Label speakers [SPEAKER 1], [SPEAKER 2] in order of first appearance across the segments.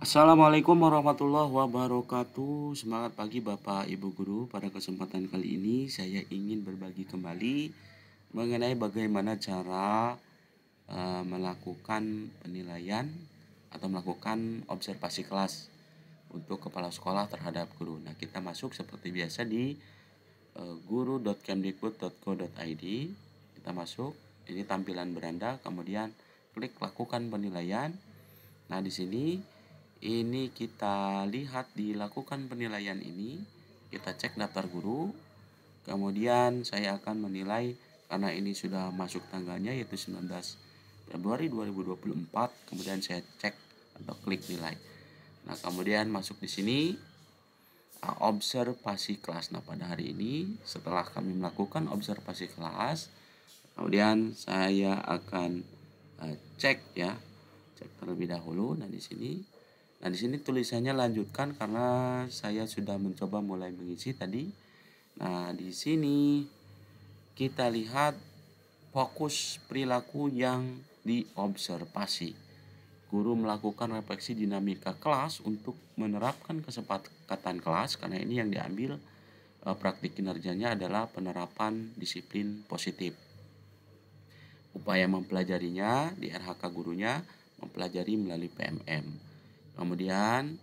[SPEAKER 1] Assalamualaikum warahmatullahi wabarakatuh. Semangat pagi Bapak Ibu Guru. Pada kesempatan kali ini saya ingin berbagi kembali mengenai bagaimana cara melakukan penilaian atau melakukan observasi kelas untuk kepala sekolah terhadap guru. Nah, kita masuk seperti biasa di guru.kemdikbud.go.id. Kita masuk, ini tampilan beranda, kemudian klik lakukan penilaian. Nah, di sini ini kita lihat di lakukan penilaian ini, kita cek daftar guru, kemudian saya akan menilai karena ini sudah masuk tanggalnya yaitu 19 Februari 2024, kemudian saya cek atau klik nilai. Nah, kemudian masuk di sini observasi kelas. Nah, pada hari ini setelah kami melakukan observasi kelas, kemudian saya akan cek terlebih dahulu. Nah, di sini tulisannya lanjutkan karena saya sudah mencoba mulai mengisi tadi. Nah, di sini kita lihat fokus perilaku yang diobservasi. Guru melakukan refleksi dinamika kelas untuk menerapkan kesepakatan kelas, karena ini yang diambil praktik kinerjanya adalah penerapan disiplin positif. Upaya mempelajarinya di RHK gurunya mempelajari melalui PMM. Kemudian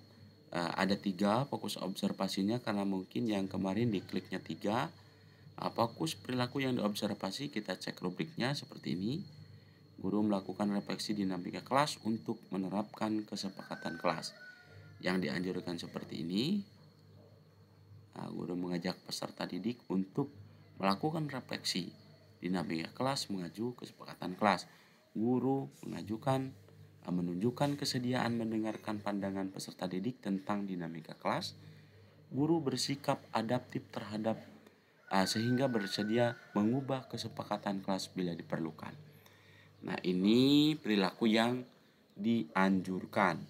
[SPEAKER 1] ada 3 fokus observasinya karena mungkin yang kemarin dikliknya 3. Fokus perilaku yang diobservasi, kita cek rubriknya seperti ini. Guru melakukan refleksi dinamika kelas untuk menerapkan kesepakatan kelas. Yang dianjurkan seperti ini. Guru mengajak peserta didik untuk melakukan refleksi dinamika kelas mengacu kesepakatan kelas. Guru menunjukkan kesediaan mendengarkan pandangan peserta didik tentang dinamika kelas. Guru bersikap adaptif terhadap sehingga bersedia mengubah kesepakatan kelas bila diperlukan. Nah, ini perilaku yang dianjurkan.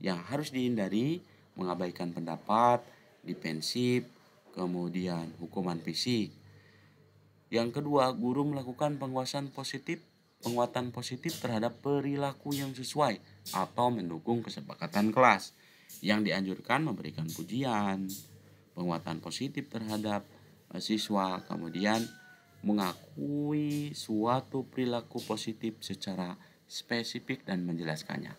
[SPEAKER 1] Yang harus dihindari mengabaikan pendapat, defensif, kemudian hukuman fisik. Yang kedua, guru melakukan penguatan positif terhadap perilaku yang sesuai atau mendukung kesepakatan kelas. Yang dianjurkan memberikan pujian, penguatan positif terhadap siswa, kemudian mengakui suatu perilaku positif secara spesifik dan menjelaskannya.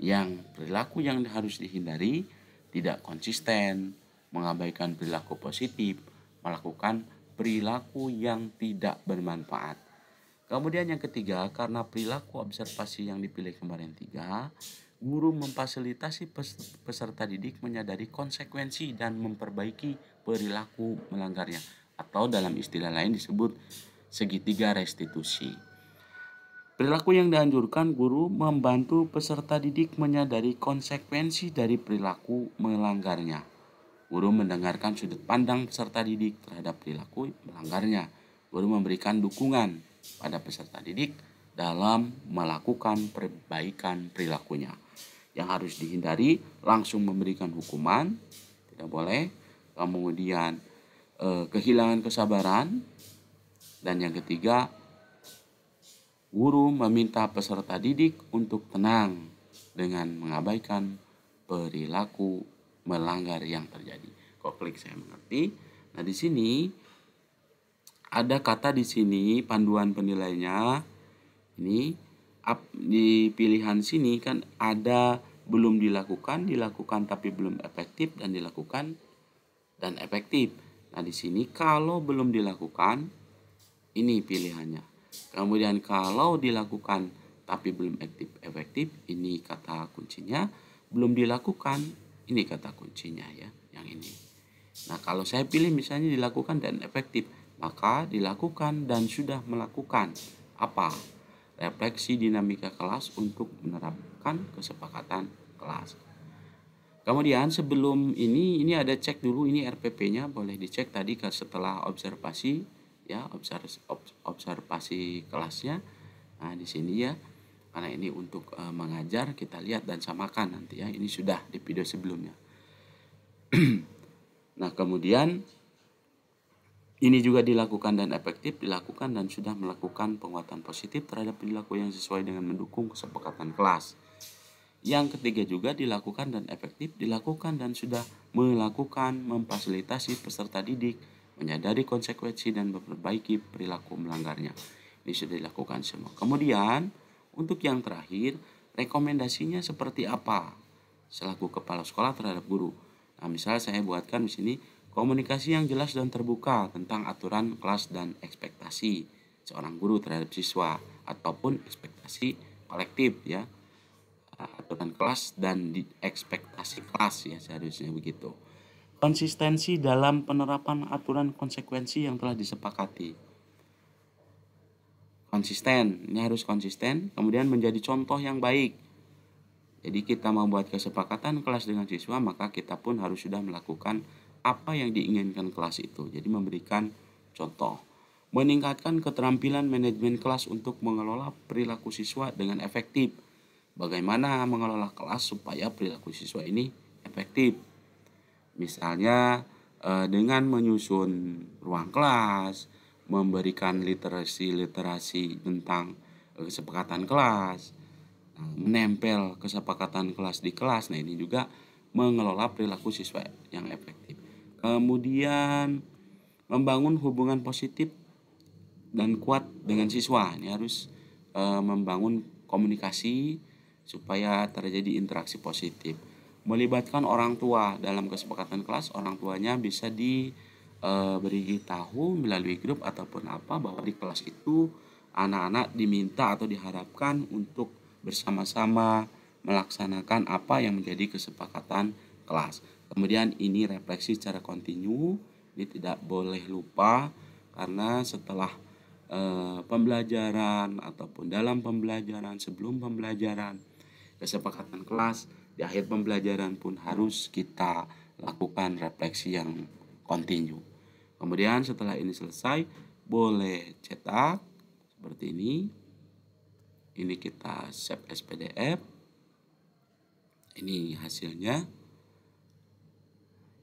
[SPEAKER 1] Yang perilaku yang harus dihindari tidak konsisten, mengabaikan perilaku positif, melakukan perilaku yang tidak bermanfaat. Kemudian yang ketiga, karena perilaku observasi yang dipilih kemarin 3, guru memfasilitasi peserta didik menyadari konsekuensi dan memperbaiki perilaku melanggarnya, atau dalam istilah lain disebut segitiga restitusi. Perilaku yang dianjurkan, guru membantu peserta didik menyadari konsekuensi dari perilaku melanggarnya. Guru mendengarkan sudut pandang peserta didik terhadap perilaku melanggarnya. Guru memberikan dukungan pada peserta didik dalam melakukan perbaikan perilakunya. Yang harus dihindari langsung memberikan hukuman, tidak boleh. Kemudian kehilangan kesabaran. Dan yang ketiga, guru meminta peserta didik untuk tenang dengan mengabaikan perilaku melanggar yang terjadi. Kok klik saya mengerti. Nah, di sini ada kata di sini panduan penilainya. Ini di pilihan sini kan ada belum dilakukan tapi belum efektif, dan dilakukan dan efektif. Nah, di sini kalau belum dilakukan, ini pilihannya. Kemudian kalau dilakukan tapi belum efektif, ini kata kuncinya. Belum dilakukan, ini kata kuncinya ya, yang ini. Nah, kalau saya pilih misalnya dilakukan dan efektif, maka dilakukan dan sudah melakukan apa? Refleksi dinamika kelas untuk menerapkan kesepakatan kelas. Kemudian sebelum ini ada cek dulu, ini RPP-nya boleh dicek tadi setelah observasi ya, observasi kelasnya. Nah, di sini ya, karena ini untuk mengajar, kita lihat dan samakan nanti ya. Ini sudah di video sebelumnya. Nah, kemudian ini juga dilakukan dan efektif, dilakukan dan sudah melakukan penguatan positif terhadap perilaku yang sesuai dengan mendukung kesepakatan kelas. Yang ketiga juga dilakukan dan efektif, dilakukan dan sudah melakukan, memfasilitasi peserta didik, menyadari konsekuensi dan memperbaiki perilaku melanggarnya. Ini sudah dilakukan semua. Kemudian untuk yang terakhir, rekomendasinya seperti apa selaku kepala sekolah terhadap guru. Nah, misalnya saya buatkan di sini komunikasi yang jelas dan terbuka tentang aturan kelas dan ekspektasi seorang guru terhadap siswa ataupun ekspektasi kolektif ya. Aturan kelas dan di ekspektasi kelas ya seharusnya begitu. Konsistensi dalam penerapan aturan konsekuensi yang telah disepakati. Konsisten, ini harus konsisten, kemudian menjadi contoh yang baik. Jadi kita membuat kesepakatan kelas dengan siswa, maka kita pun harus sudah melakukan apa yang diinginkan kelas itu. Jadi memberikan contoh. Meningkatkan keterampilan manajemen kelas untuk mengelola perilaku siswa dengan efektif. Bagaimana mengelola kelas supaya perilaku siswa ini efektif? Misalnya dengan menyusun ruang kelas, memberikan literasi tentang kesepakatan kelas, menempel kesepakatan kelas di kelas. Nah, ini juga mengelola perilaku siswa yang efektif. Kemudian membangun hubungan positif dan kuat dengan siswa. Ini harus membangun komunikasi supaya terjadi interaksi positif. Melibatkan orang tua dalam kesepakatan kelas, orang tuanya bisa diberi tahu melalui grup ataupun apa bahwa di kelas itu anak-anak diminta atau diharapkan untuk bersama-sama melaksanakan apa yang menjadi kesepakatan kelas. Kemudian ini refleksi secara kontinu, ini tidak boleh lupa karena setelah pembelajaran ataupun dalam pembelajaran, sebelum pembelajaran, kesepakatan kelas, di akhir pembelajaran pun harus kita lakukan refleksi yang kontinu. Kemudian setelah ini selesai, boleh cetak seperti ini. Ini kita save as PDF. Ini hasilnya.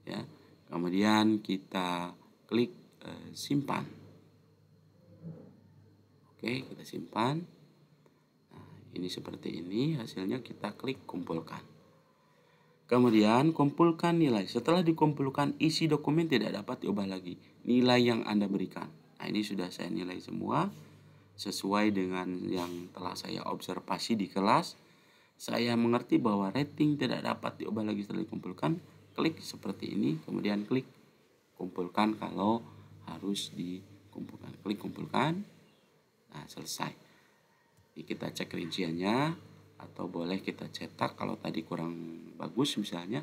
[SPEAKER 1] Ya. Kemudian kita klik simpan. Oke, kita simpan. Nah, ini seperti ini, hasilnya kita klik kumpulkan. Kemudian kumpulkan nilai. Setelah dikumpulkan, isi dokumen tidak dapat diubah lagi. Nilai yang Anda berikan. Nah, ini sudah saya nilai semua sesuai dengan yang telah saya observasi di kelas. Saya mengerti bahwa rating tidak dapat diubah lagi setelah dikumpulkan. Klik seperti ini, kemudian klik kumpulkan kalau harus dikumpulkan. Klik kumpulkan. Nah, selesai. Ini kita cek rinciannya atau boleh kita cetak kalau tadi kurang bagus misalnya.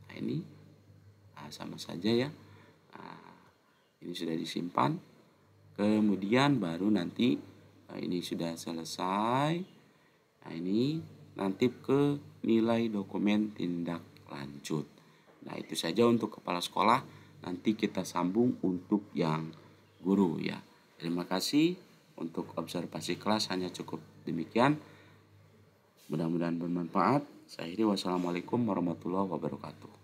[SPEAKER 1] Nah, ini sama saja ya. Nah, ini sudah disimpan. Kemudian baru nanti ini sudah selesai. Nah, ini nanti ke nilai dokumen tindak lanjut. Nah, itu saja untuk kepala sekolah. Nanti kita sambung untuk yang guru ya. Terima kasih. Untuk observasi kelas hanya cukup demikian. Mudah-mudahan bermanfaat. Saya akhiri, wassalamualaikum warahmatullahi wabarakatuh.